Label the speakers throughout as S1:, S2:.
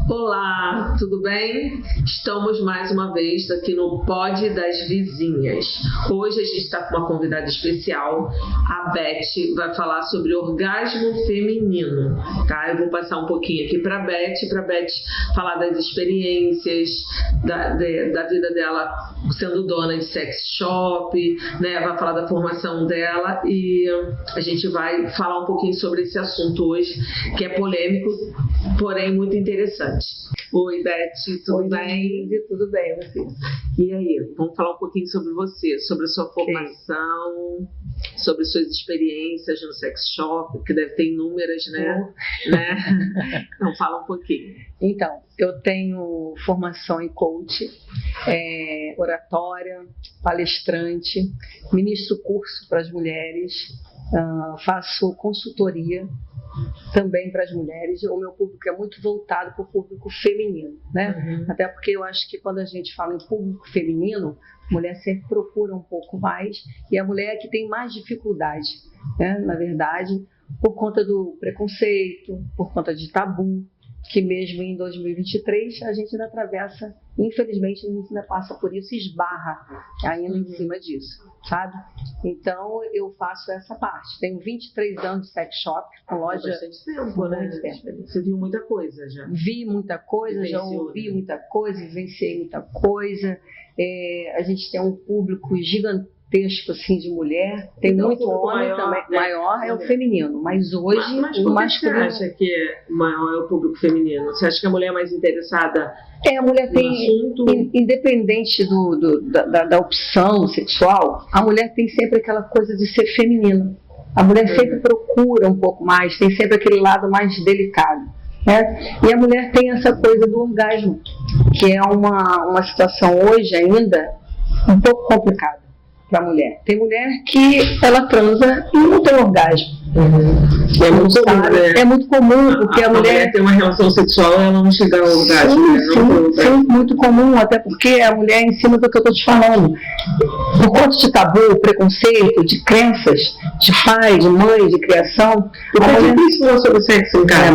S1: Olá, tudo bem? Estamos mais uma vez aqui no Pod das Vizinhas. Hoje a gente está com uma convidada especial. A Beth vai falar sobre orgasmo feminino, tá? Eu vou passar um pouquinho aqui para a Beth falar das experiências, da vida dela sendo dona de sex shop, né? Vai falar da formação dela e a gente vai falar um pouquinho sobre esse assunto hoje, que é polêmico, porém muito interessante. Oi, Beth, tudo bem?
S2: Tudo bem, você?
S1: E aí, vamos falar um pouquinho sobre você, sobre a sua formação, sobre suas experiências no sex shop, que deve ter inúmeras, né? Então, fala um pouquinho.
S2: Então, eu tenho formação em coach, oratória, palestrante, ministro curso para as mulheres, faço consultoria também para as mulheres. O meu público é muito voltado para o público feminino, né? Até porque eu acho que quando a gente fala em público feminino, a mulher sempre procura um pouco mais, e a mulher é que tem mais dificuldade, né? Na verdade, por conta do preconceito, por conta de tabu, que mesmo em 2023 a gente ainda atravessa, infelizmente a gente ainda passa por isso e esbarra ainda em cima disso, sabe? Então eu faço essa parte. Tenho 23 anos de sex shop, com loja.
S1: Bastante tempo, né? Você viu muita coisa já.
S2: Vi muita coisa, já ouvi muita coisa, vivenciei muita coisa. A gente tem um público gigantesco assim, de mulher, tem então, muito homem maior, também, né? Maior é o feminino, mas hoje
S1: o masculino. Você acha que maior é o público feminino? Você acha que a mulher é mais interessada?
S2: A mulher tem, independente da opção sexual, a mulher tem sempre aquela coisa de ser feminina. A mulher sempre procura um pouco mais, tem sempre aquele lado mais delicado, né? E a mulher tem essa coisa do orgasmo, que é uma situação hoje ainda um pouco complicada para a mulher. Tem mulher que ela transa e não tem orgasmo. É muito comum, porque a mulher
S1: tem uma relação sexual e ela não chega ao orgasmo.
S2: Sim, muito comum, até porque a mulher, em cima do que eu estou te falando, por conta de tabu, preconceito, de crenças, de pai, de mãe, de criação.
S1: É difícil falar sobre sexo em casa.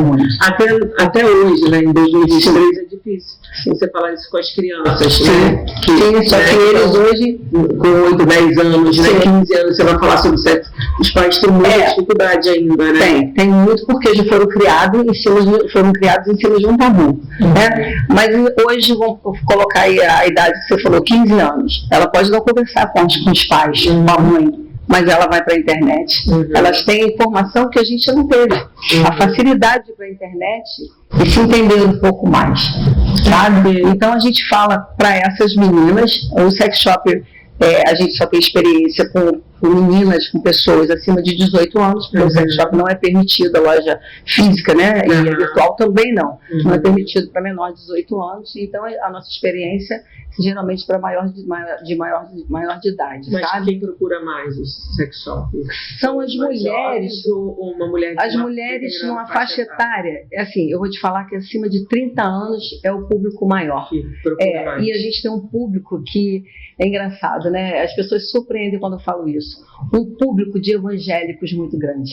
S1: Até hoje, né, em 2023, é difícil você falar isso com as crianças, né?
S2: Só que eles hoje,
S1: com 8, 10 anos, né, 15 anos, você vai falar sobre sexo. Os pais têm muita dificuldade ainda, né?
S2: Tem muito, porque já foram criados em cima de um tabu, né? Mas hoje, vamos colocar aí a idade que você falou, 15 anos. Ela pode não conversar com os pais, com a mãe, mas ela vai para a internet. Elas têm informação que a gente não teve. A facilidade para a internet e se entender um pouco mais, sabe? Então a gente fala para essas meninas, o sex shop, a gente só tem experiência com meninas, com pessoas acima de 18 anos, porque o sex shop não é permitido, a loja física, né? E a virtual também não. Não é permitido para menor de 18 anos, então a nossa experiência geralmente para maior de idade.
S1: Mas
S2: sabe?
S1: Quem procura mais o sex shop?
S2: São as mulheres.
S1: Ou uma mulher
S2: as mulheres numa faixa etária. Assim, eu vou te falar que acima de 30 anos é o público maior. E a gente tem um público que é engraçado, né? As pessoas se surpreendem quando eu falo isso. Um público de evangélicos muito grande.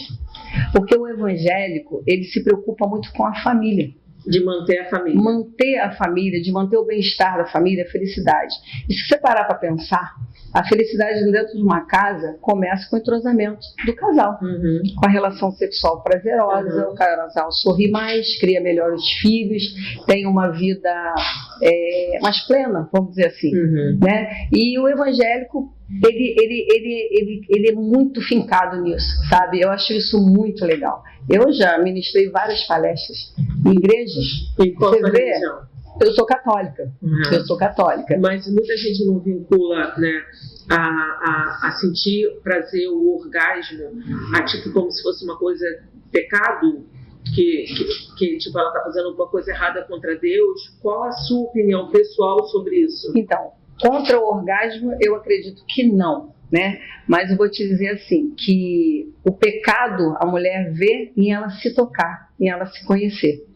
S2: Porque o evangélico, ele se preocupa muito com a família.
S1: De manter a família.
S2: Manter a família, de manter o bem-estar da família, a felicidade. E se você parar para pensar, a felicidade dentro de uma casa começa com o entrosamento do casal. Com a relação sexual prazerosa, o casal sorri mais, cria melhor os filhos, tem uma vida mais plena, vamos dizer assim. Né? E o evangélico, ele é muito fincado nisso, sabe? Eu acho isso muito legal. Eu já ministrei várias palestras em igrejas.
S1: Você vê?
S2: Eu sou católica.
S1: Mas muita gente não vincula, né, a sentir prazer, o orgasmo, tipo como se fosse uma coisa pecado, que tipo, ela está fazendo alguma coisa errada contra Deus. Qual a sua opinião pessoal sobre isso?
S2: Então, contra o orgasmo, eu acredito que não, né? Mas eu vou te dizer assim, que o pecado a mulher vê em ela se tocar, em ela se conhecer.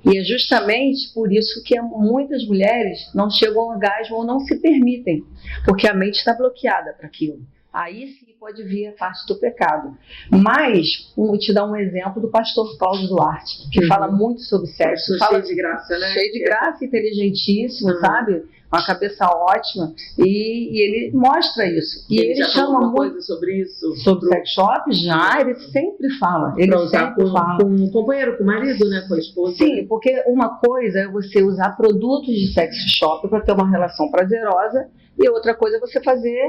S2: E é justamente por isso que muitas mulheres não chegam ao orgasmo ou não se permitem, porque a mente está bloqueada para aquilo. Aí sim pode vir a parte do pecado. Mas, vou te dar um exemplo do pastor Cláudio Duarte, que fala muito sobre sexo. Fala
S1: cheio de graça, né?
S2: Cheio de graça, inteligentíssimo, sabe? Uma cabeça ótima. E ele mostra isso. E ele
S1: já
S2: chama
S1: muito
S2: muito
S1: coisa sobre isso?
S2: sobre sex shop, já, ele sempre fala. Ele
S1: Pra usar
S2: sempre fala.
S1: com o companheiro, com o marido, né? Com a esposa.
S2: Sim, porque uma coisa é você usar produtos de sex shop para ter uma relação prazerosa e outra coisa é você fazer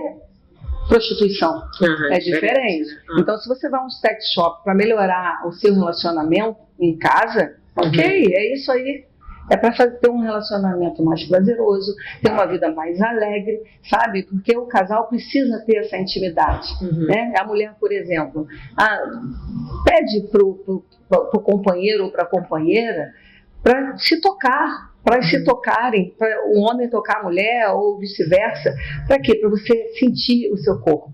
S2: prostituição. É diferente.
S1: Né?
S2: Então, se você vai a um sex shop para melhorar o seu relacionamento em casa, ok, é isso aí. É para ter um relacionamento mais prazeroso, ter uma vida mais alegre, sabe? Porque o casal precisa ter essa intimidade. Né? A mulher, por exemplo, pede pro companheiro ou para a companheira para se tocar, para se tocarem, para o homem tocar a mulher ou vice-versa. Para quê? Para você sentir o seu corpo.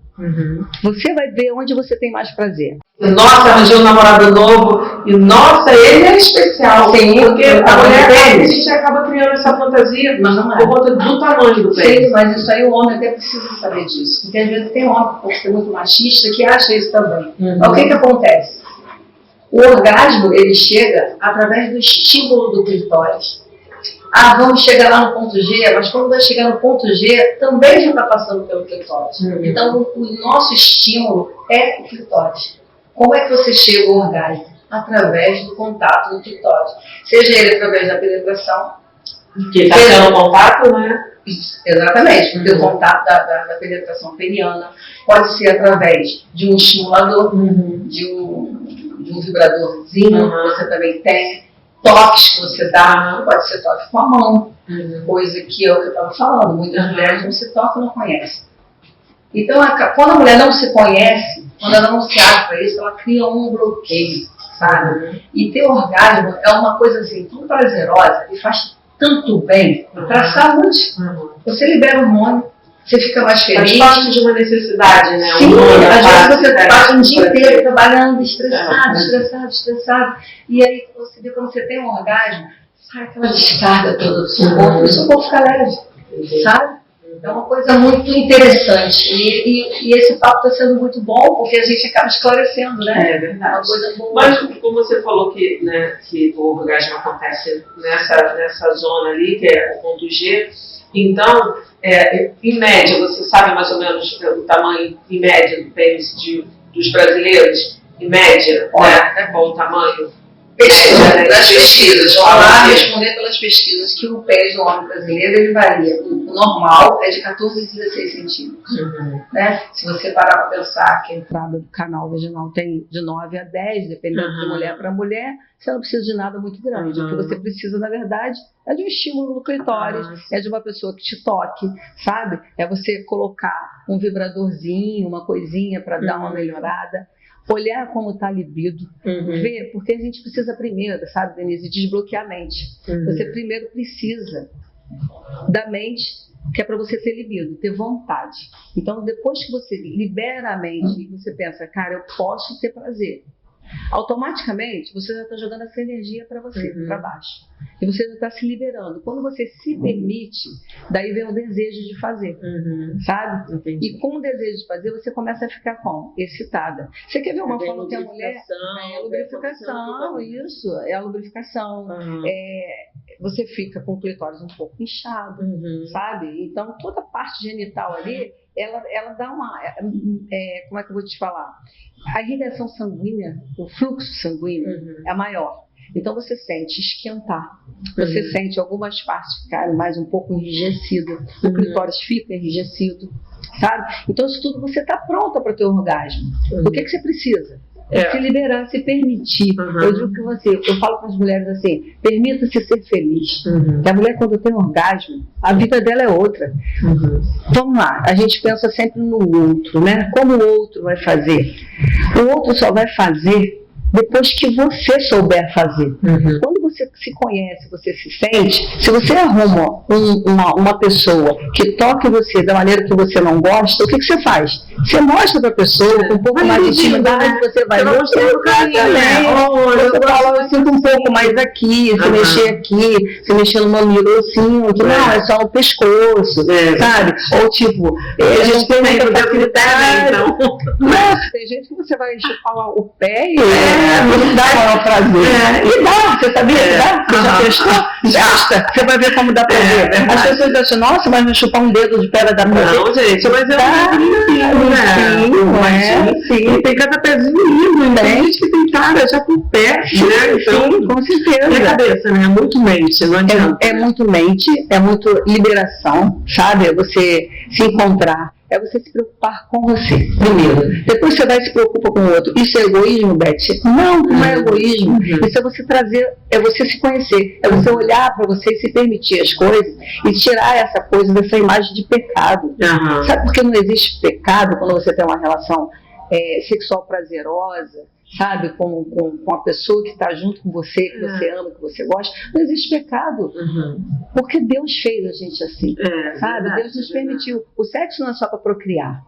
S2: Você vai ver onde você tem mais prazer.
S1: Nossa, arranjei um namorado novo e nossa, ele é especial.
S2: Sim,
S1: porque a mulher, a gente acaba criando essa fantasia por conta do tamanho do pênis.
S2: Sim, mas isso aí o homem até precisa saber disso. Porque às vezes tem homem que é muito machista que acha isso também. Mas o que acontece? O orgasmo, ele chega através do estímulo do clitóris. Vamos chegar lá no ponto G, mas quando vai chegar no ponto G, também já está passando pelo clitóris. Então, o nosso estímulo é o clitóris. Como é que você chega ao orgasmo? Através do contato do clitóris. Seja ele através da penetração.
S1: Que está tendo contato, né?
S2: Exatamente, porque o contato da penetração peniana pode ser através de um estimulador, de um vibradorzinho que você também tem, toques que você dá, pode ser toque com a mão, coisa que eu estava falando, muitas mulheres não se tocam e não conhecem. Então, quando a mulher não se conhece, quando ela não se abre para isso, ela cria um bloqueio, sabe? E ter orgasmo é uma coisa assim, tão prazerosa e faz tanto bem para a saúde. Você libera hormônio, você fica mais feliz.
S1: Faz parte de uma necessidade, né?
S2: Sim, às vezes você passa um dia inteiro trabalhando, estressado. E aí você vê quando você tem um orgasmo, sai aquela descarga toda do seu corpo, e o seu corpo fica leve, sabe? É uma coisa muito interessante. E esse papo está sendo muito bom, porque a gente acaba esclarecendo, né?
S1: É verdade.
S2: Uma coisa boa.
S1: Mas como você falou que, né, que o orgasmo acontece nessa zona ali, que é o ponto G, então, em média, você sabe mais ou menos o tamanho em média do pênis dos brasileiros? Em média, né? Qual o tamanho?
S2: Das pesquisas, vamos lá responder pelas pesquisas que o pênis do homem brasileiro ele varia. O normal é de 14 a 16 centímetros. Né? Se você parar para pensar que a entrada do canal vaginal tem de 9 a 10, dependendo de mulher para mulher, você não precisa de nada muito grande. O que você precisa, na verdade, é de um estímulo no clitóris, é de uma pessoa que te toque, sabe? É você colocar um vibradorzinho, uma coisinha para dar uma melhorada. Olhar como está a libido, ver, porque a gente precisa primeiro, sabe, Denise, desbloquear a mente. Você primeiro precisa da mente, que é para você ter libido, ter vontade. Então, depois que você libera a mente e você pensa, cara, eu posso ter prazer, automaticamente você já está jogando essa energia para você, para baixo. E você já está se liberando. Quando você se permite, daí vem o desejo de fazer, sabe?
S1: Entendi.
S2: E com o desejo de fazer, você começa a ficar como? Excitada. Você quer ver uma forma que a mulher... É a lubrificação, isso. É a lubrificação. Você fica com o clitóris um pouco inchado, sabe? Então, toda a parte genital ali, ela dá uma... como é que eu vou te falar? A irrigação sanguínea, o fluxo sanguíneo é maior. Então você sente esquentar, você sente algumas partes ficarem mais um pouco enrijecidas, o clitóris fica enrijecido, sabe? Então isso tudo você está pronta para ter orgasmo. O que você precisa? Se liberar, se permitir. Eu digo que eu falo para as mulheres assim, permita-se ser feliz. Que a mulher quando tem orgasmo, a vida dela é outra. Vamos lá, a gente pensa sempre no outro, né? Como o outro vai fazer? O outro só vai fazer depois que você souber fazer. Quando você se conhece, você se sente, se você arruma uma pessoa que toque você da maneira que você não gosta, o que você faz? Você mostra para a pessoa com um pouco mais de intimidade, você vai mostrar o carinho também. Você fala, eu sinto um pouco mais aqui, se mexer aqui, se mexer no mamilo, eu sinto. Não, é só no pescoço, sabe? Ou tipo, a gente tem muita facilidade. Nossa, tem gente que você vai chupar o pé e não dá maior prazer. E dá, você sabia que dá? Você já testou? Testa. Você vai ver como dá pra ver. As pessoas acham, nossa, mas vai chupar um dedo de pedra da mão.
S1: Não, gente, mas é um
S2: sim.
S1: Tem cada pezinho lindo, tem gente que tem cara já com pé, né?
S2: Então, com certeza.
S1: É cabeça, né? É muito mente, não adianta.
S2: É muito mente, é muito liberação, sabe? É você se encontrar. É você se preocupar com você, primeiro. Depois você vai se preocupar com o outro. Isso é egoísmo, Beth? Não é egoísmo. Isso é você trazer, é você se conhecer. É você olhar para você e se permitir as coisas e tirar essa coisa dessa imagem de pecado. Sabe por que não existe pecado quando você tem uma relação sexual prazerosa? Sabe, com a pessoa que está junto com você, que você ama, que você gosta, não existe pecado. Porque Deus fez a gente assim, sabe? Verdade, Deus nos permitiu. O sexo não é só para procriar.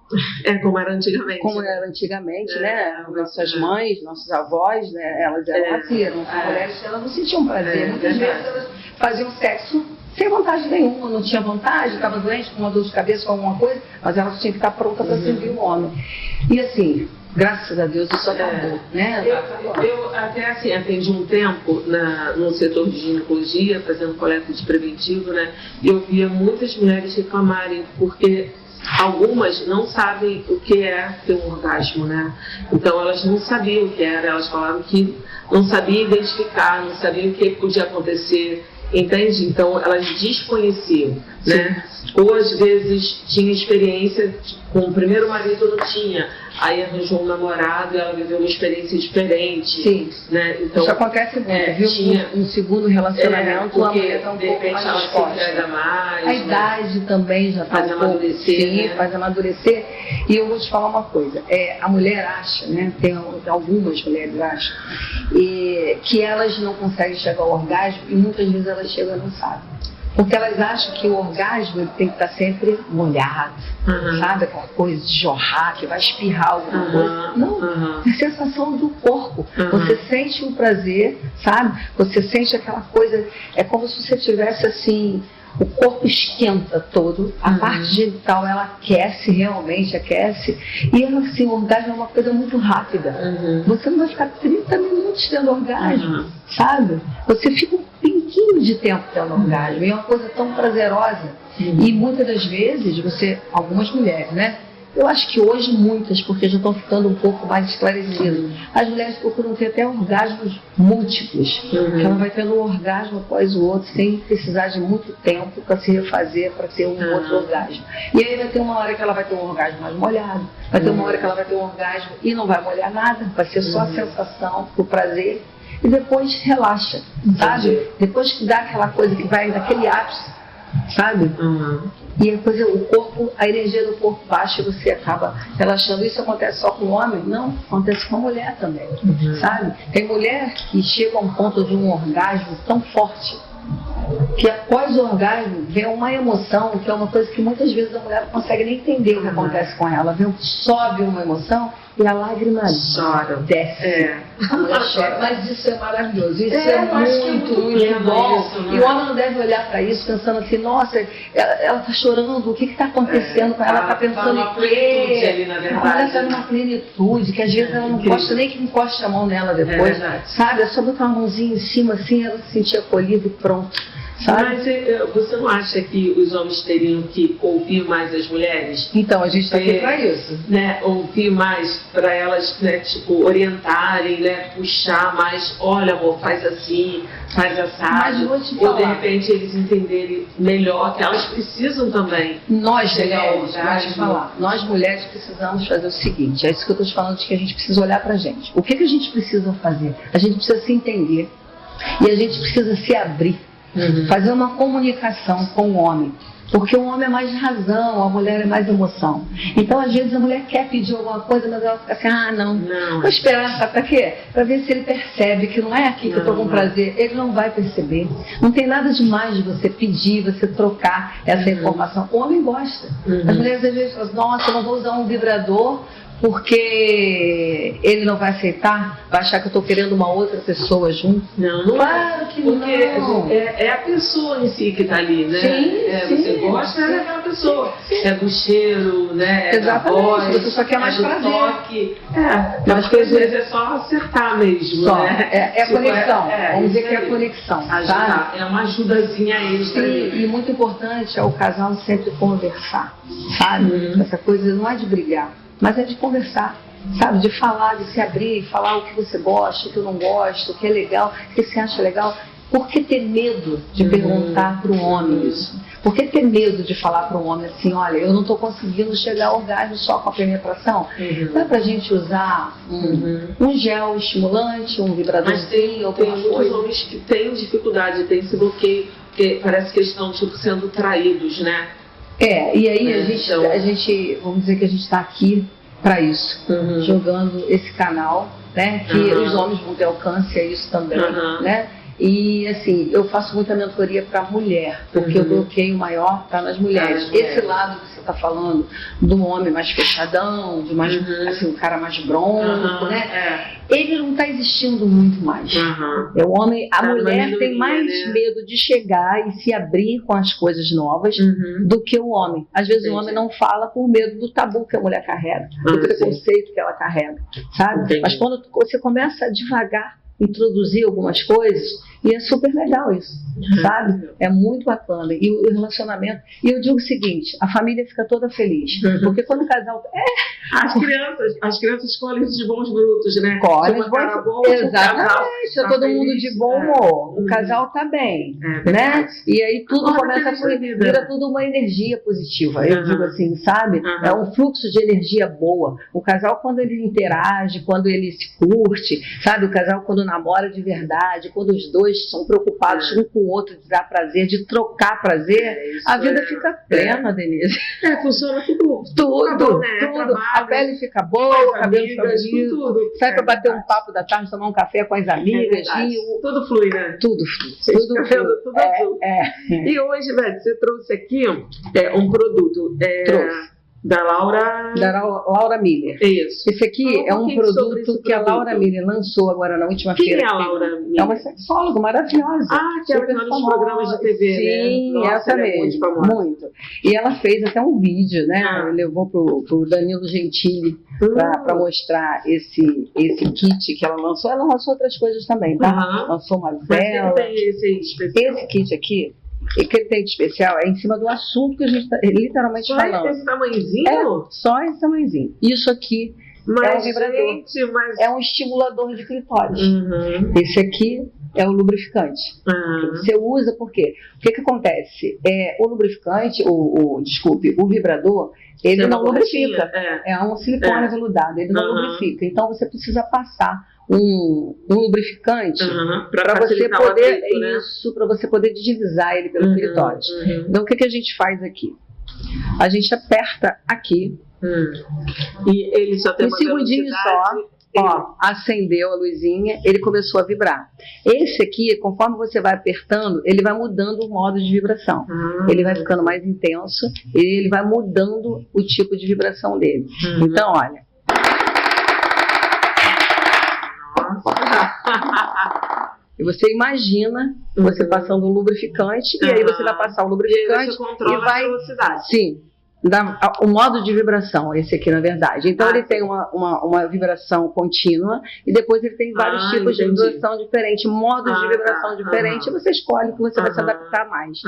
S1: Como era antigamente.
S2: Como era antigamente, né? Nossas mães, nossos avós, né? Elas eram assim, eram mulheres, elas não sentiam prazer. Muitas vezes elas faziam sexo sem vontade nenhuma, não tinha vontade, estava doente com uma dor de cabeça, com alguma coisa, mas elas tinham que estar pronta para servir o homem. E assim, graças a Deus isso acabou, né?
S1: Eu até assim, atendi um tempo no setor de ginecologia, fazendo coleta de preventivo, né? E eu via muitas mulheres reclamarem, porque algumas não sabem o que é ter um orgasmo, né? Então elas não sabiam o que era, elas falavam que não sabiam identificar, não sabiam o que podia acontecer. Entende? Então elas desconheciam, né? Ou às vezes tinha experiência com o primeiro marido, não tinha, aí arranjou um namorado e ela viveu uma experiência diferente.
S2: Sim.
S1: Né? Então,
S2: isso acontece muito, viu?
S1: Tinha
S2: um segundo relacionamento,
S1: porque
S2: a mulher tá um
S1: de
S2: pouco
S1: repente
S2: mais
S1: ela
S2: disposta.
S1: se entrega mais.
S2: A idade também já faz
S1: amadurecer, né?
S2: Faz amadurecer. E eu vou te falar uma coisa, a mulher acha, né? Tem algumas mulheres acham, que elas não conseguem chegar ao orgasmo e muitas vezes elas chegam e não sabem. Porque elas acham que o orgasmo ele tem que estar sempre molhado, sabe? Aquela coisa de jorrar, que vai espirrar alguma coisa. Não, é a sensação do corpo. Você sente um prazer, sabe? Você sente aquela coisa, é como se você tivesse assim, o corpo esquenta todo, a parte genital ela aquece, realmente aquece. E assim, o orgasmo é uma coisa muito rápida. Você não vai ficar 30 minutos tendo orgasmo, sabe? Você fica um pinguinho de tempo tendo orgasmo. E é uma coisa tão prazerosa. E muitas das vezes, algumas mulheres, né? Eu acho que hoje muitas, porque já estão ficando um pouco mais esclarecidas. As mulheres procuram ter até orgasmos múltiplos, que ela vai tendo um orgasmo após o outro, sem precisar de muito tempo para se refazer, para ter um outro orgasmo. E aí vai ter uma hora que ela vai ter um orgasmo mais molhado, vai ter uma hora que ela vai ter um orgasmo e não vai molhar nada, vai ser só a sensação, o prazer, e depois relaxa, sabe? Depois que dá aquela coisa que vai naquele ápice, sabe? E a coisa, o corpo, a energia do corpo baixa e você acaba relaxando. Isso acontece só com o homem? Não, acontece com a mulher também, sabe? Tem mulher que chega a um ponto de um orgasmo tão forte que após o orgasmo vem uma emoção, que é uma coisa que muitas vezes a mulher não consegue nem entender o que acontece com ela. Sobe uma emoção e a lágrima desce. A mulher chora. Mas isso é maravilhoso, isso é muito bom.
S1: Isso, né?
S2: E o homem não deve olhar para isso pensando assim, nossa, ela está chorando, o que está acontecendo com ela? Ela está pensando
S1: em plenitude ali, na verdade.
S2: Ela está numa plenitude, que às vezes ela não gosta nem que encoste a mão nela depois. Sabe? É só botar uma mãozinha em cima assim, ela se sentir acolhida e pronto. Sabe?
S1: Mas você não acha que os homens teriam que ouvir mais as mulheres?
S2: Então, a gente está aqui para isso.
S1: Né? Ouvir mais para elas, né, tipo, orientarem, né, puxar mais, olha amor, faz assim, faz assado. Ou de repente eles entenderem melhor que elas precisam também.
S2: Nós mulheres precisamos fazer o seguinte, é isso que eu estou te falando, de que a gente precisa olhar para a gente. O que a gente precisa fazer? A gente precisa se entender e a gente precisa se abrir. Fazer uma comunicação com o homem, Porque o homem é mais razão, a mulher é mais emoção. Então, às vezes, a mulher quer pedir alguma coisa, mas ela fica assim, não. Vou esperar, sabe pra quê? Pra ver se ele percebe que não é aqui que eu tô com prazer. Ele não vai perceber. Não tem nada demais de você pedir, você trocar essa informação. O homem gosta. As mulheres às vezes falam, nossa, eu não vou usar um vibrador porque ele não vai aceitar, vai achar que eu estou querendo uma outra pessoa junto.
S1: Não
S2: claro que
S1: porque
S2: não.
S1: É a pessoa em si que está ali, né?
S2: Sim,
S1: você gosta daquela pessoa. É do cheiro, né?
S2: Exatamente,
S1: da voz,
S2: você só quer mais prazer.
S1: Toque. Mas às vezes é só acertar mesmo,
S2: só.
S1: Né?
S2: É a conexão. Vamos dizer que é a conexão.
S1: Tá? É uma ajudazinha extra.
S2: Sim, e muito importante é o casal sempre conversar, sabe? Essa coisa não é de brigar, mas é de conversar, sabe? De falar, de se abrir, falar o que você gosta, o que eu não gosto, o que é legal, o que você acha legal. Por que ter medo de perguntar para um homem isso? Por que ter medo de falar para um homem assim, olha, eu não estou conseguindo chegar ao orgasmo só com a penetração? Dá pra gente usar um gel estimulante, um vibradorzinho,
S1: mas tem muitos homens que têm dificuldade, têm esse bloqueio, porque parece que eles estão sendo traídos, né?
S2: E aí a gente, vamos dizer que a gente está aqui para isso, jogando esse canal, né? Que os homens vão ter alcance a isso também, né? E assim, eu faço muita mentoria para mulher, porque o bloqueio maior está nas mulheres. Esse lado que você está falando, do homem mais fechadão, de mais, assim, um cara mais bronco, né? Ele não está existindo muito mais. O homem, a mulher tem mais medo de chegar e se abrir com as coisas novas do que o homem. Às vezes o homem não fala por medo do tabu que a mulher carrega, do preconceito que ela carrega, sabe? Mas quando você começa devagar introduzir algumas coisas, e é super legal isso, sabe? É muito bacana. E o relacionamento, e eu digo o seguinte, a família fica toda feliz, porque quando o casal...
S1: As crianças escolhem de bons brutos, né?
S2: Exatamente, tá todo mundo de bom humor, o casal tá bem, né? E aí tudo começa a fluir, vira tudo uma energia positiva, eu digo assim, sabe? É um fluxo de energia boa. O casal, quando ele interage, quando ele se curte, sabe? O casal, quando namora de verdade, quando os dois são preocupados um com o outro de dar prazer, de trocar prazer, a vida fica plena, Denise.
S1: Funciona tudo.
S2: Tudo,
S1: né?
S2: tudo.
S1: Trabalho,
S2: a pele fica boa, o cabelo fica bonito, sai pra bater um papo da tarde, tomar um café com as amigas.
S1: Tudo flui, né?
S2: Tudo flui. Tudo
S1: azul. E hoje, Beth, você trouxe aqui um produto.
S2: Trouxe.
S1: Da
S2: Laura Miller.
S1: Isso.
S2: Esse aqui é um produto que a Laura Miller lançou agora na última feira.
S1: Quem é a Laura Miller?
S2: É uma sexóloga maravilhosa.
S1: Que ela faz nos programas de TV,
S2: Sim,
S1: né? Nossa,
S2: essa mesmo. Muito. E ela fez até um vídeo, né? Levou pro Danilo Gentili para mostrar esse kit que ela lançou. Ela lançou outras coisas também, tá? Lançou uma vela. Esse kit aqui, e o que ele tem de especial é em cima do assunto que a gente está literalmente falando.
S1: Só esse tamanhozinho?
S2: Só esse tamanhozinho. Isso aqui é um vibrador. É um estimulador de clitóris. Esse aqui é o lubrificante. Você usa por quê? O que acontece? O lubrificante, o vibrador, ele não lubrifica. É um silicone veludado, ele não lubrifica. Então você precisa passar um lubrificante para você poder para você poder deslizar ele pelo clitóris. Então o que a gente faz aqui? A gente aperta aqui
S1: e ele só tem
S2: um segundinho só. Acendeu a luzinha, ele começou a vibrar. Esse aqui, conforme você vai apertando, ele vai mudando o modo de vibração. Ele vai ficando mais intenso e ele vai mudando o tipo de vibração dele. Então, olha. E você imagina você passando um lubrificante, e aí você vai passar o lubrificante
S1: e vai a velocidade.
S2: Sim. O modo de vibração, esse aqui na verdade. Então ele tem uma vibração contínua e depois ele tem vários tipos de vibração diferentes, modos de vibração diferentes, e você escolhe o que você vai se adaptar mais.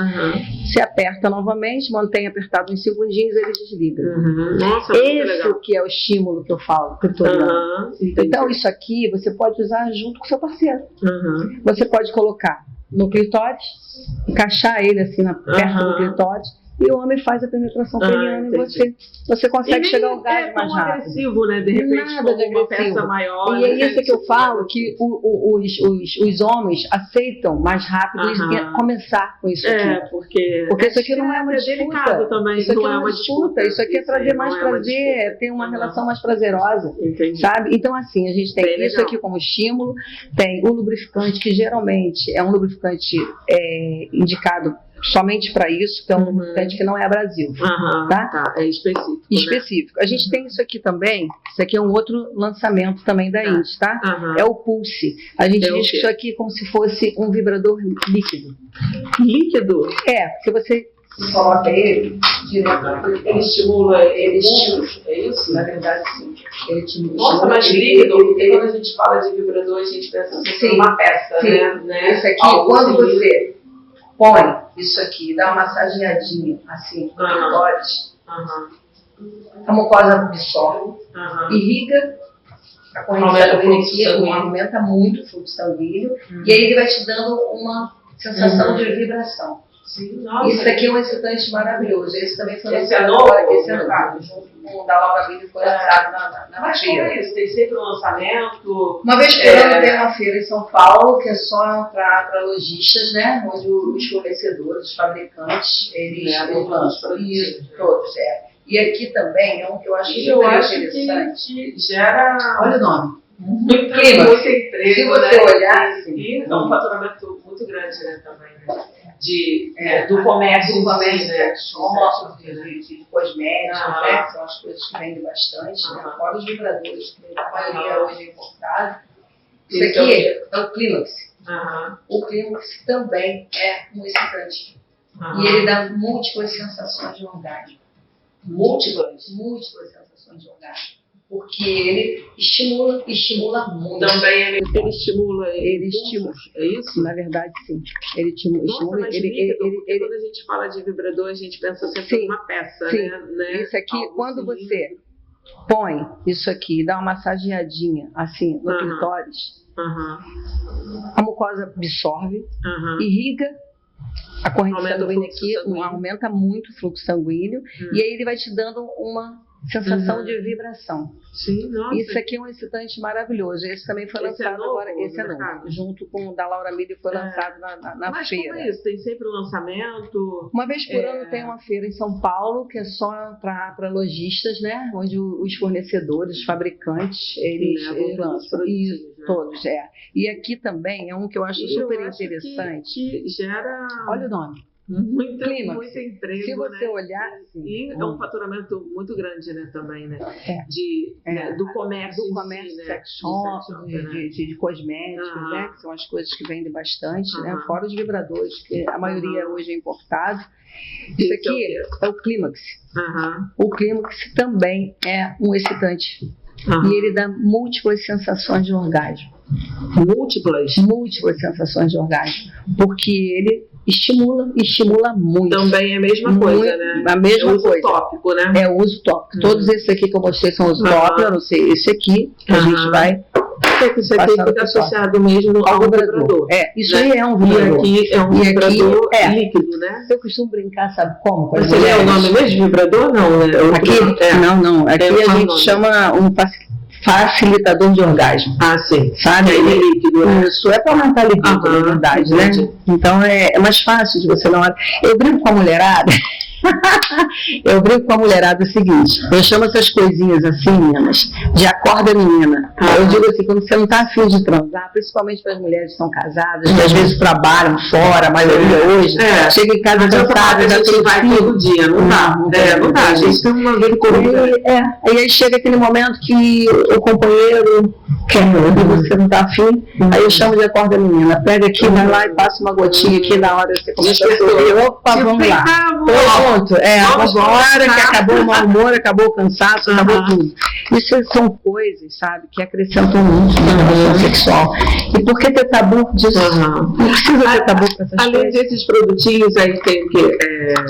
S2: Você aperta novamente, mantém apertado uns segundinhos e ele desliga.
S1: Nossa,
S2: esse que é o estímulo que eu falo, clitoriano. Então isso aqui você pode usar junto com o seu parceiro. Você pode colocar no clitóris, encaixar ele assim perto do clitóris, e o homem faz a penetração peniana e você consegue chegar ao orgasmo mais rápido.
S1: Agressivo, né? De repente,
S2: nada de
S1: uma peça maior.
S2: E é isso que eu falo, que os homens aceitam mais rápido começar com isso aqui.
S1: Porque
S2: isso aqui não é uma disputa.
S1: Delicado também.
S2: Isso aqui não é uma disputa. Isso aqui é trazer mais prazer, ter uma relação mais prazerosa. Sabe? Então, assim, a gente tem isso aqui como estímulo, tem o lubrificante, que geralmente é um lubrificante indicado somente para isso, que é um lubrificante que não é abrasivo. Tá?
S1: É específico.
S2: Específico. Né? A gente tem isso aqui também, isso aqui é um outro lançamento também da Indy, tá? É o Pulse. A gente diz que isso aqui é como se fosse um vibrador líquido.
S1: Líquido?
S2: Porque você coloca ele direto, ele estimula, é isso? Na verdade, sim. Ele estimula.
S1: Nossa, mas líquido, porque quando a gente fala de vibrador, a gente pensa em uma peça, né?
S2: Isso aqui, quando você põe isso aqui, dá uma massageadinha assim, no clitóris, a mucosa absorve, irriga a corrente sanguínea, aumenta muito o fluxo sanguíneo, e aí ele vai te dando uma sensação de vibração.
S1: Sim, nossa,
S2: isso aqui é um excitante maravilhoso. Esse também foi
S1: lançado agora,
S2: esse é novo, junto com o da Laura Miller, foi lançado na feira.
S1: Mas isso? Tem sempre um lançamento?
S2: Uma vez por ano tem uma feira em São Paulo, que é só para lojistas, né? Onde os fornecedores, os fabricantes, eles lançam isso, todos, E aqui também é um que eu acho super interessante.
S1: Que gera...
S2: Olha o nome.
S1: Muito emprego,
S2: se você olhar,
S1: assim, é um faturamento muito grande, né, também, né? Do comércio,
S2: né? De cosméticos, né? São as coisas que vendem bastante, né? Fora os vibradores, que a maioria hoje é importado. Isso aqui é o Clímax. O Clímax também é um excitante. E ele dá múltiplas sensações de orgasmo. Múltiplas sensações de orgasmo. Porque ele estimula muito.
S1: Também ele estimula.
S2: É isso? Na verdade, sim. Ele estimula.
S1: Quando a gente fala de vibrador, a gente pensa sempre em uma peça, né?
S2: Isso aqui, quando você põe isso aqui, dá uma massageadinha assim no clitóris, a mucosa absorve, irriga a corrente sanguínea aqui, aumenta muito o fluxo sanguíneo, e aí ele vai te dando uma sensação de vibração.
S1: Sim, nossa.
S2: Isso aqui é um excitante maravilhoso. Esse também foi lançado agora. Esse é novo. Junto com o da Laura Miller, foi lançado na
S1: Mas
S2: feira.
S1: Como é isso? Tem sempre um lançamento?
S2: Uma vez por ano tem uma feira em São Paulo, que é só para lojistas, né? Onde os fornecedores, os fabricantes, eles lançam. Todos, E aqui também é um que eu acho super interessante.
S1: Que gera...
S2: Olha o nome.
S1: Muito emprego,
S2: se você olhar assim,
S1: e é um faturamento muito grande, né, também, né, do comércio,
S2: né? Sex shop, de cosméticos, né, que são as coisas que vendem bastante, né, fora os vibradores, que a maioria hoje é importado. Isso aqui é o Clímax. O Clímax também é um excitante e ele dá múltiplas sensações de orgasmo. Múltiplas sensações de orgasmo, porque ele estimula muito.
S1: Também é a mesma coisa, né?
S2: A mesma coisa.
S1: Uso tópico, né?
S2: É o uso tópico. Todos esses aqui que eu mostrei são uso tópico, eu não sei, esse aqui que a gente vai...
S1: Isso aqui fica associado mesmo ao vibrador.
S2: Isso aí é um vibrador.
S1: E aqui é um vibrador líquido, né?
S2: Eu costumo brincar, sabe como?
S1: Você lê o nome mesmo de vibrador? Não, né?
S2: Não. Aqui a gente chama um facilitador de orgasmo.
S1: Sim.
S2: Sabe?
S1: Líquido, né?
S2: Isso é para aumentar a libido, na verdade, né? Então é mais fácil de você na hora. Eu brinco com a mulherada. O seguinte: eu chamo essas coisinhas assim, meninas, de acorda menina. Eu digo assim, quando você não está afim de transar, principalmente para as mulheres que estão casadas, que às vezes trabalham fora, a maioria hoje, chega em casa cansada, já tem
S1: vai todo dia, não dá, a gente tem uma vida corrida.
S2: E aí chega aquele momento que o companheiro quer e você não está afim, aí eu chamo de acorda menina. Pega aqui, vai lá e passa uma gotinha aqui na hora que você começa a sorrir. Opa, vamos lá. Pronto, agora que acabou o mau humor, acabou o cansaço, acabou tudo. Isso são coisas, sabe, que acrescentam muito na relação sexual. E por que ter tabu disso? Não precisa ter tabu com essas coisas.
S1: Além desses produtinhos aí tem o que?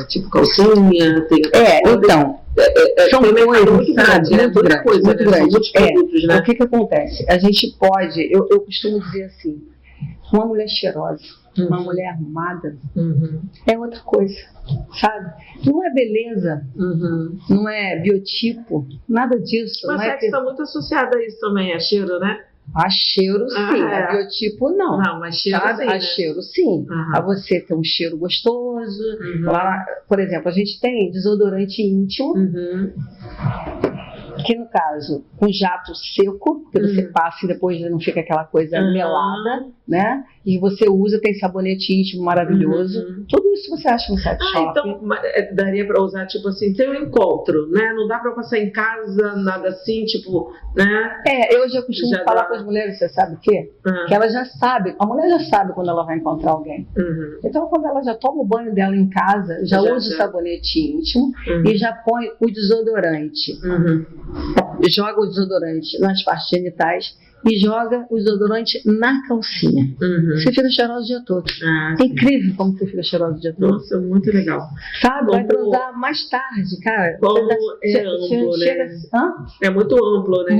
S1: Tipo calcinha, tem...
S2: Então, são coisas, sabe, muito grande.
S1: Né?
S2: O que acontece? A gente pode, eu costumo dizer assim, uma mulher cheirosa, uma mulher arrumada, é outra coisa, sabe? Não é beleza, não é biotipo, nada disso.
S1: Mas sexo está muito associado a isso também, a cheiro, né?
S2: A cheiro, sim. A biotipo, não.
S1: Não, mas cheiro,
S2: sabe?
S1: sim,
S2: A
S1: né?
S2: cheiro, sim. A você ter um cheiro gostoso. Lá, por exemplo, a gente tem desodorante íntimo, que no caso, um jato seco, que você passa e depois não fica aquela coisa melada, né? E você usa, tem sabonete íntimo maravilhoso. Tudo isso você acha no sex shop.
S1: Então daria pra usar, tipo assim, ter um encontro, né? Não dá pra passar em casa, nada assim, tipo, né?
S2: Eu já costumo falar com as mulheres, você sabe o quê? Que ela já sabe, a mulher já sabe quando ela vai encontrar alguém. Então, quando ela já toma o banho dela em casa, já usa o sabonete íntimo e já põe o desodorante. Joga o desodorante nas partes genitais e joga o desodorante na calcinha. Você fica cheirosa o dia todo. É incrível como você fica cheirosa o dia todo.
S1: Nossa, muito legal.
S2: Sabe? Vai transar mais tarde, cara.
S1: Como amplo, né? É muito amplo, né?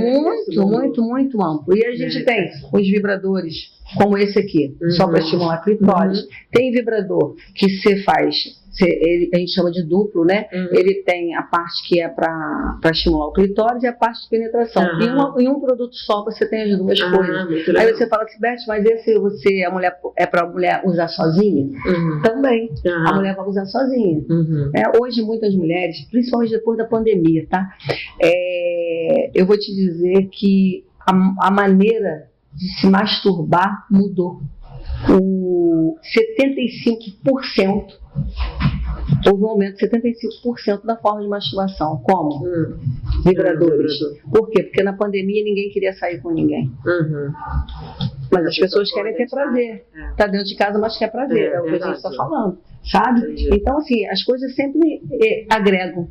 S2: Muito amplo. E a gente tem os vibradores, como esse aqui, só para estimular a clitóris. Tem vibrador que você faz, a gente chama de duplo, né? Ele tem a parte que é para estimular o clitóris e a parte de penetração. Em um produto só você tem as duas coisas. Aí você fala assim, Beth, mas esse a mulher é para a mulher usar sozinha? Também. A mulher vai usar sozinha. Hoje muitas mulheres, principalmente depois da pandemia, tá? Eu vou te dizer que a maneira de se masturbar mudou. 75%, houve um aumento de 75% da forma de masturbação. Como? Vibradores. Por quê? Porque na pandemia ninguém queria sair com ninguém. Mas as pessoas querem ter prazer. Está dentro de casa, mas quer prazer. É o que a gente está falando. Sabe? Então, assim, as coisas sempre agregam,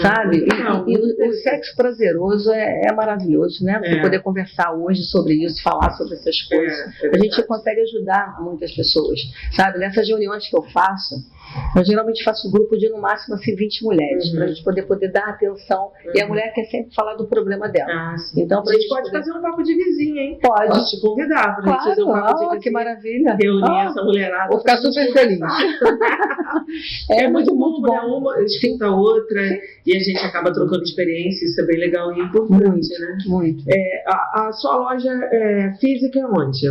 S2: sabe? E o sexo prazeroso é maravilhoso, né? Você poder conversar hoje sobre isso, falar sobre essas coisas. A gente consegue ajudar muitas pessoas, sabe? Nessas reuniões que eu faço, eu geralmente faço um grupo de no máximo assim, 20 mulheres, para a gente poder dar atenção. E a mulher quer sempre falar do problema dela. Então,
S1: a gente pode fazer um papo de vizinha, hein?
S2: Pode.
S1: Posso te convidar para a gente fazer um papo de vizinha.
S2: Que maravilha.
S1: Reunir essa mulherada.
S2: Vou ficar super feliz.
S1: É muito bom, né? Uma escuta a outra e a gente acaba trocando experiência, isso é bem legal e importante, né?
S2: Muito.
S1: A sua loja física é onde?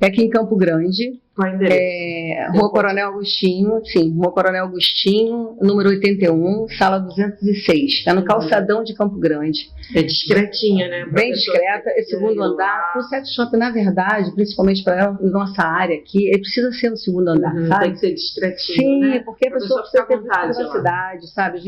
S2: É aqui em Campo Grande.
S1: Qual é o endereço?
S2: Rua Coronel Agostinho, Rua Coronel Agostinho, número 81, sala 206. É no calçadão de Campo Grande.
S1: É discretinha, né?
S2: Bem discreta, é segundo andar. O sex shop, na verdade, principalmente para nossa área aqui, ele precisa ser no segundo andar, sabe?
S1: Tem que ser discretinho,
S2: sim,
S1: né?
S2: Porque a pessoa precisa ter privacidade, sabe?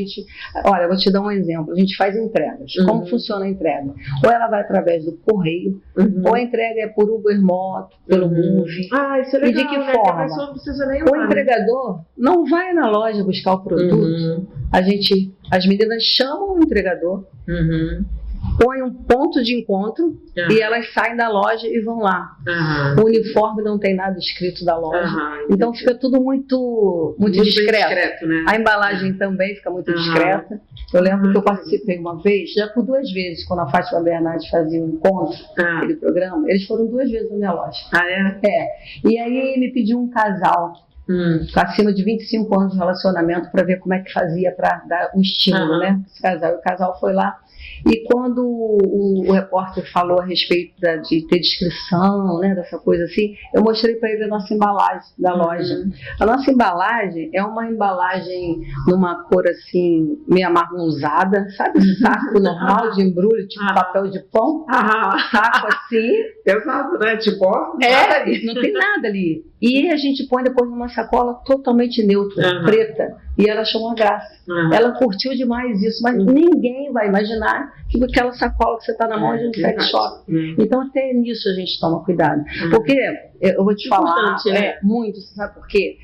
S2: Olha, eu vou te dar um exemplo. A gente faz entregas. Como funciona a entrega? Ou ela vai através do correio, ou a entrega é por Uber Moto, pelo Move.
S1: Isso é legal.
S2: E de que forma?
S1: Não precisa nem
S2: o entregador não vai na loja buscar o produto. As meninas chamam o entregador, põem um ponto de encontro e elas saem da loja e vão lá. O uniforme não tem nada escrito da loja. Então fica tudo muito discreto.
S1: Né?
S2: A embalagem também fica muito discreta. Eu lembro que eu participei uma vez, já por 2 vezes, quando a Fátima Bernardes fazia um encontro, aquele programa, eles foram 2 vezes na minha loja. E aí me pediu um casal acima de 25 anos de relacionamento para ver como é que fazia para dar um estímulo, né? Esse casal. E o casal foi lá. E quando o repórter falou a respeito de ter descrição, né, dessa coisa assim, eu mostrei para ele a nossa embalagem da loja. A nossa embalagem é uma embalagem numa cor assim, meio amarronzada, sabe? Saco normal de embrulho, tipo papel de pão. Saco assim.
S1: Exato, né? Tipo,
S2: não tem nada ali. E a gente põe depois numa sacola totalmente neutra, preta. E ela achou uma graça. Ela curtiu demais isso, mas ninguém vai imaginar que aquela sacola que você está na mão é de um sex shop. Então até nisso a gente toma cuidado. Porque, eu vou te falar, muito, você sabe por quê?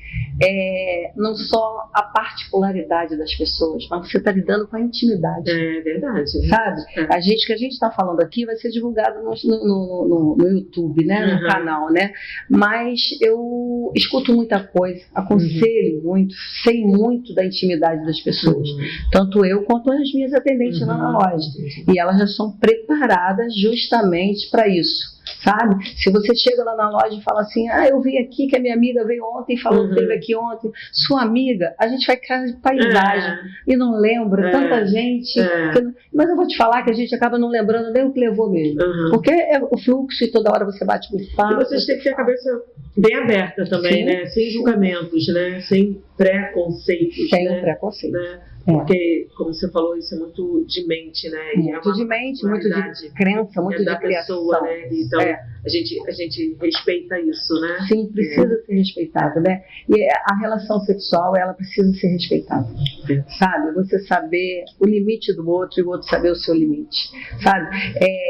S2: Não só a particularidade das pessoas, mas você está lidando com a intimidade.
S1: É verdade.
S2: Sabe? A gente que a gente está falando aqui vai ser divulgado no YouTube, né? No canal, né? Mas eu escuto muita coisa, aconselho muito, sei muito da intimidade das pessoas. Tanto eu quanto as minhas atendentes lá na loja. E elas já são preparadas justamente para isso. sabe? Se você chega lá na loja e fala assim, eu vi aqui que a minha amiga veio ontem e falou que teve aqui ontem. Sua amiga, a gente vai casa de paisagem e não lembra, tanta gente. Mas eu vou te falar que a gente acaba não lembrando nem o que levou mesmo. Porque é o fluxo e toda hora você bate muito papo.
S1: E vocês têm que ter a cabeça bem aberta também, né? Sem julgamentos, né? Sem preconceitos.
S2: Sem preconceito.
S1: Né? Porque, como você falou, isso é muito de mente, né?
S2: Muito de mente, muito de crença, muito de criação.
S1: Pessoa, né? Então, a gente respeita isso, né?
S2: Sim, precisa ser respeitado, né? E a relação sexual, ela precisa ser respeitada, sabe? Você saber o limite do outro e o outro saber o seu limite, sabe?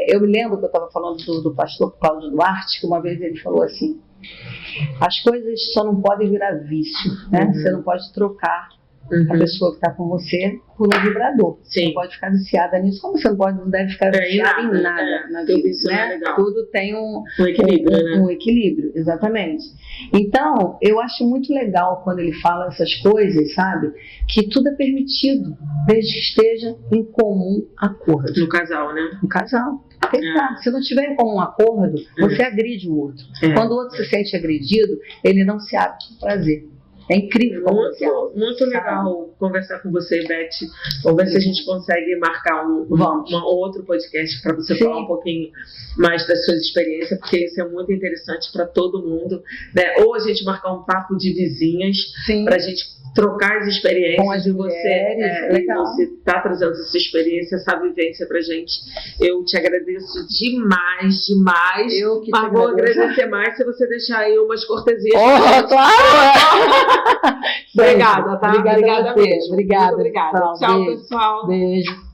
S2: Eu me lembro que eu estava falando do pastor Cláudio Duarte, que uma vez ele falou assim, as coisas só não podem virar vício, né? Você não pode trocar a pessoa que está com você por um vibrador. Você não pode ficar viciada nisso, como você não deve ficar viciada em nada na vida, né? Tudo tem um equilíbrio, né? Um equilíbrio, exatamente. Então, eu acho muito legal quando ele fala essas coisas, sabe? Que tudo é permitido, desde que esteja em comum acordo.
S1: No casal, né?
S2: No casal. Se não tiver em comum acordo, você agride o outro. Quando o outro se sente agredido, ele não se abre com prazer. É incrível.
S1: Muito legal conversar com você, Beth. Vamos ver se a gente consegue marcar um outro podcast para você falar um pouquinho mais das suas experiências, porque isso é muito interessante para todo mundo, né? Ou a gente marcar um papo de vizinhas para a gente trocar as experiências de você está trazendo essa experiência, essa vivência pra gente. Eu te agradeço demais.
S2: Eu que
S1: mas vou agradecer mais se você deixar aí umas cortesias.
S2: Claro!
S1: Obrigada, tá?
S2: Obrigada mesmo.
S1: Obrigada.
S2: Pessoal.
S1: Tchau, pessoal.
S2: Beijo.